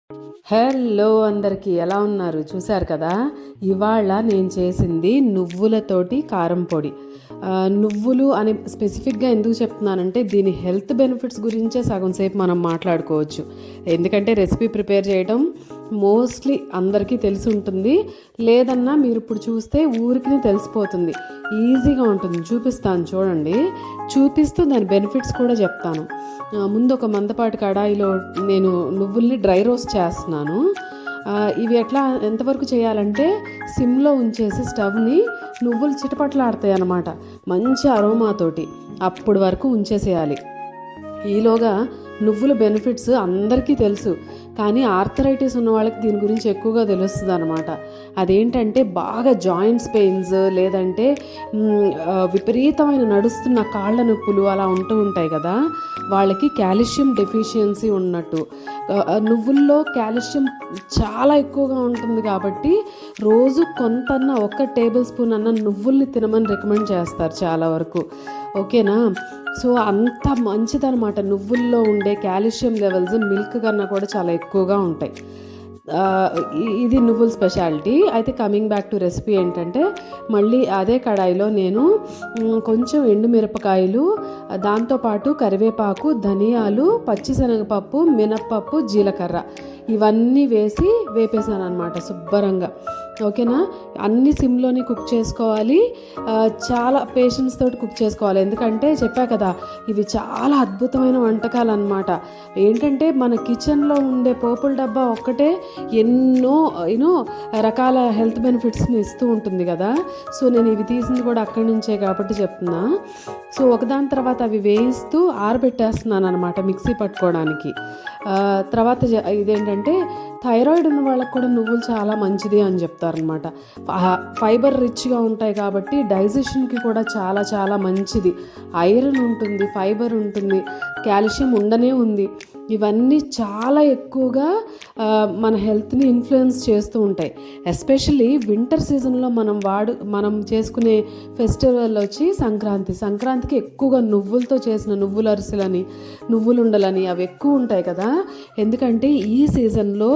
Hello అందరికీ ఎలా ఉన్నారు చూశారు కదా. ఇవాళ నేను చేసింది నువ్వులతోటి కారం పొడి. నువ్వులు అని స్పెసిఫిక్గా ఎందుకు చెప్తున్నానంటే దీని హెల్త్ బెనిఫిట్స్ గురించే సగం సేపు మనం మాట్లాడుకోవచ్చు. ఎందుకంటే రెసిపీ ప్రిపేర్ చేయడం మోస్ట్లీ అందరికీ తెలిసి ఉంటుంది, లేదన్నా మీరు ఇప్పుడు చూస్తే ఊరికి తెలిసిపోతుంది. ఈజీగా ఉంటుంది, చూపిస్తాను చూడండి. చూపిస్తూ దాని బెనిఫిట్స్ కూడా చెప్తాను. ముందు ఒక మందపాటి కడాయిలో నేను నువ్వుల్ని డ్రై రోస్ట్ చేస్తున్నాను. ఇవి ఎంతవరకు చేయాలంటే సిమ్లో ఉంచేసి స్టవ్ని నువ్వులు చిటపట్లాడతాయి అన్నమాట, మంచి అరోమాతోటి. అప్పుడు వరకు ఉంచేసేయాలి. ఈలోగా నువ్వుల బెనిఫిట్స్ అందరికీ తెలుసు, కానీ ఆర్థరైటిస్ ఉన్న వాళ్ళకి దీని గురించి ఎక్కువగా తెలుస్తుంది అనమాట. అదేంటంటే బాగా జాయింట్స్ పెయిన్స్, లేదంటే విపరీతమైన నడుస్తున్న కాళ్ళ నొప్పులు అలా ఉంటూ ఉంటాయి కదా, వాళ్ళకి కాల్షియం డెఫిషియన్సీ ఉన్నట్టు. నువ్వుల్లో కాల్షియం చాలా ఎక్కువగా ఉంటుంది కాబట్టి రోజు కొంతన్నా 1 టేబుల్ స్పూన్ అన్న నువ్వుల్ని తినమని రికమెండ్ చేస్తారు చాలా వరకు. ఓకేనా? సో అంత మంచిదన్నమాట. నువ్వుల్లో ఉండే కాల్షియం లెవెల్స్ మిల్క్ కన్నా కూడా చాలా ఎక్కువగా ఉంటాయి. ఇది నువ్వుల స్పెషాలిటీ. అయితే కమింగ్ బ్యాక్ టు రెసిపీ ఏంటంటే, మళ్ళీ అదే కడాయిలో నేను కొంచెం ఎండుమిరపకాయలు, దాంతోపాటు కరివేపాకు, ధనియాలు, పచ్చిశనగపప్పు, మినప్పప్పు, జీలకర్ర ఇవన్నీ వేసి వేపేసాను అనమాట శుభ్రంగా. ఓకేనా? అన్ని సిమ్లోనే కుక్ చేసుకోవాలి. చాలా పేషెన్స్ తోటి కుక్ చేసుకోవాలి. ఎందుకంటే చెప్పా కదా, ఇవి చాలా అద్భుతమైన వంటకాలు అనమాట. ఏంటంటే మన కిచెన్లో ఉండే పోపుల డబ్బా ఒక్కటే ఎన్నో రకాల హెల్త్ బెనిఫిట్స్ని ఇస్తూ ఉంటుంది కదా. సో నేను ఇవి తీసింది కూడా అక్కడి నుంచే కాబట్టి చెప్తున్నా. సో ఒకదాని తర్వాత అవి వేయిస్తూ ఆరబెట్టేస్తున్నాను అనమాట మిక్సీ పట్టుకోవడానికి. తర్వాత ఇదేంటంటే థైరాయిడ్ ఉన్న వాళ్ళకి కూడా నువ్వులు చాలా మంచిది అని చెప్తారనమాట. ఫైబర్ రిచ్గా ఉంటాయి కాబట్టి డైజెషన్కి కూడా చాలా చాలా మంచిది. ఐరన్ ఉంటుంది, ఫైబర్ ఉంటుంది, కాల్షియం ఉండనే ఉంది. ఇవన్నీ చాలా ఎక్కువగా మన హెల్త్ని ఇన్ఫ్లుయెన్స్ చేస్తూ ఉంటాయి. ఎస్పెషల్లీ వింటర్ సీజన్లో మనం చేసుకునే ఫెస్టివల్ వచ్చి సంక్రాంతికి ఎక్కువగా నువ్వులతో చేసిన నువ్వుల అరిసెలని, నువ్వులుండలని అవి ఎక్కువ ఉంటాయి కదా. ఎందుకంటే ఈ సీజన్లో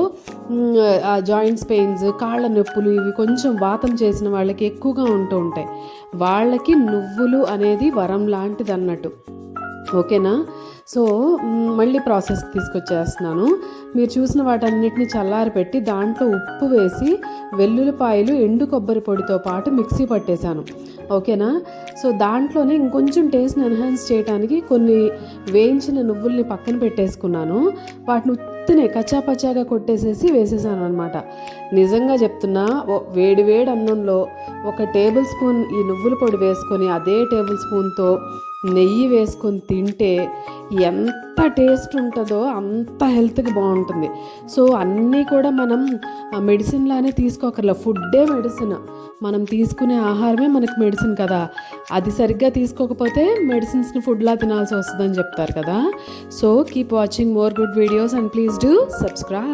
జాయింట్స్ పెయిన్స్, కాళ్ళ నొప్పులు ఇవి కొంచెం వాతం చేసిన వాళ్ళకి ఎక్కువగా ఉంటూ ఉంటాయి. వాళ్ళకి నువ్వులు అనేది వరం లాంటిది అన్నట్టు. ఓకేనా? సో మళ్ళీ ప్రాసెస్కి తీసుకొచ్చేస్తున్నాను. మీరు చూసిన వాటన్నిటిని చల్లారి పెట్టి దాంట్లో ఉప్పు వేసి వెల్లుల్లిపాయలు, ఎండు కొబ్బరి పొడితో పాటు మిక్సీ పట్టేశాను. ఓకేనా? సో దాంట్లోనే ఇంకొంచెం టేస్ట్ని ఎన్హాన్స్ చేయడానికి కొన్ని వేయించిన నువ్వుల్ని పక్కన పెట్టేసుకున్నాను. వాటిని ఉత్తినే కచ్చాపచ్చాగా కొట్టేసేసి వేసేసాను అనమాట. నిజంగా చెప్తున్నా, వేడి అన్నంలో 1 టేబుల్ స్పూన్ ఈ నువ్వుల పొడి వేసుకొని అదే టేబుల్ స్పూన్తో నెయ్యి వేసుకొని తింటే ఎంత టేస్ట్ ఉంటుందో అంత హెల్త్కి బాగుంటుంది. సో అన్నీ కూడా మనం మెడిసిన్ లానే తీసుకోకర్లా. ఫుడ్డే మెడిసిన్. మనం తీసుకునే ఆహారమే మనకి మెడిసిన్ కదా. అది సరిగ్గా తీసుకోకపోతే మెడిసిన్స్ని ఫుడ్లా తినాల్సి వస్తుందని చెప్తారు కదా. So keep watching more good videos and please do subscribe.